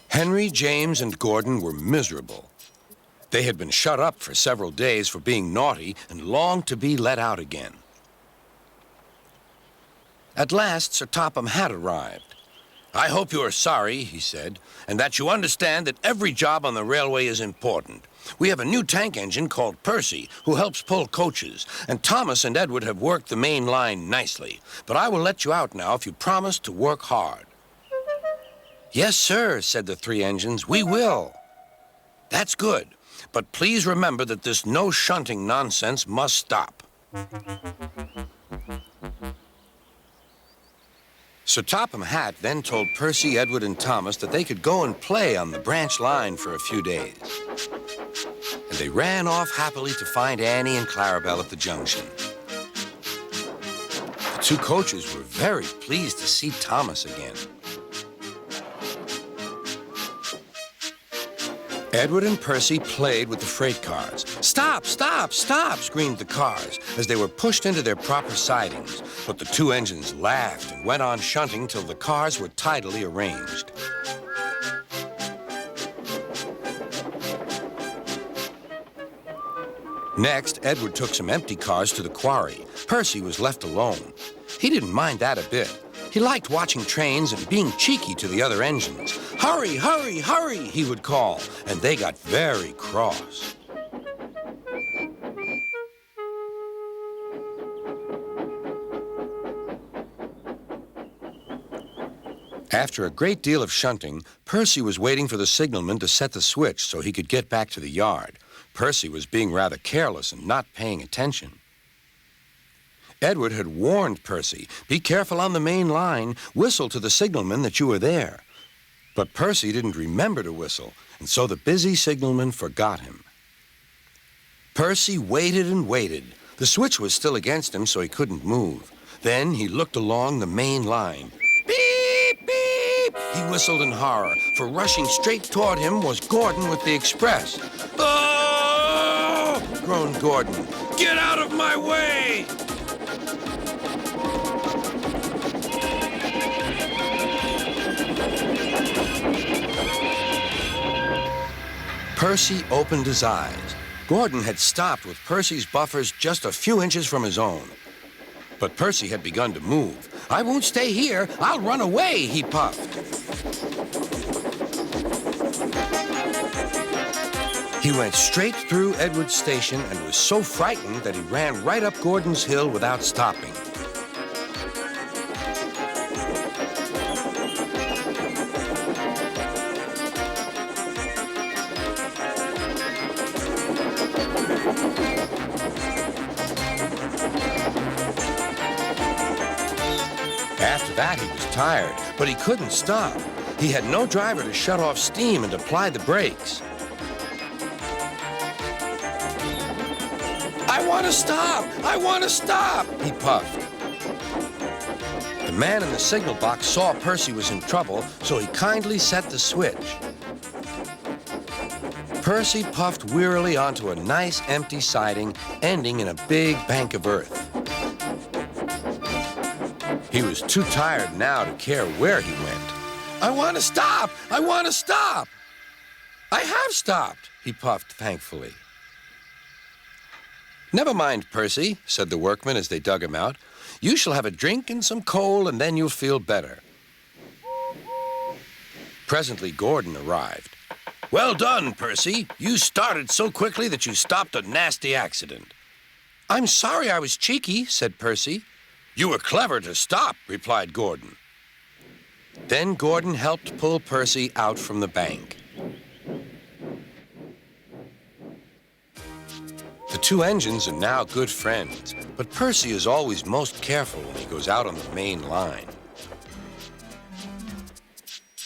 Henry, James, and Gordon were miserable. They had been shut up for several days for being naughty and longed to be let out again. At last, Sir Topham had arrived. "I hope you are sorry," he said, "and that you understand that every job on the railway is important. We have a new tank engine called Percy, who helps pull coaches, and Thomas and Edward have worked the main line nicely. But I will let you out now if you promise to work hard." "Yes, sir," said the three engines, "we will." "That's good, but please remember that this no shunting nonsense must stop." Sir Topham Hatt then told Percy, Edward, and Thomas that they could go and play on the branch line for a few days. And they ran off happily to find Annie and Clarabelle at the junction. The two coaches were very pleased to see Thomas again. Edward and Percy played with the freight cars. "Stop, stop, stop," screamed the cars as they were pushed into their proper sidings. But the two engines laughed and went on shunting till the cars were tidily arranged. Next, Edward took some empty cars to the quarry. Percy was left alone. He didn't mind that a bit. He liked watching trains and being cheeky to the other engines. "Hurry, hurry, hurry," he would call, and they got very cross. After a great deal of shunting, Percy was waiting for the signalman to set the switch so he could get back to the yard. Percy was being rather careless and not paying attention. Edward had warned Percy, "Be careful on the main line. Whistle to the signalman that you are there." But Percy didn't remember to whistle, and so the busy signalman forgot him. Percy waited and waited. The switch was still against him, so he couldn't move. Then he looked along the main line. "Beep, beep!" he whistled in horror, for rushing straight toward him was Gordon with the express. "Oh!" groaned Gordon. "Get out of my way!" Percy opened his eyes. Gordon had stopped with Percy's buffers just a few inches from his own. But Percy had begun to move. "I won't stay here. I'll run away," he puffed. He went straight through Edward's station and was so frightened that he ran right up Gordon's hill without stopping. After that, he was tired, but he couldn't stop. He had no driver to shut off steam and apply the brakes. "I want to stop! I want to stop!" he puffed. The man in the signal box saw Percy was in trouble, so he kindly set the switch. Percy puffed wearily onto a nice empty siding, ending in a big bank of earth. He was too tired now to care where he went. "I want to stop! I want to stop!" "I have stopped," he puffed thankfully. "Never mind, Percy," said the workmen as they dug him out. "You shall have a drink and some coal, and then you'll feel better." Presently, Gordon arrived. "Well done, Percy. You started so quickly that you stopped a nasty accident." "I'm sorry I was cheeky," said Percy. "You were clever to stop," replied Gordon. Then Gordon helped pull Percy out from the bank. The two engines are now good friends, but Percy is always most careful when he goes out on the main line.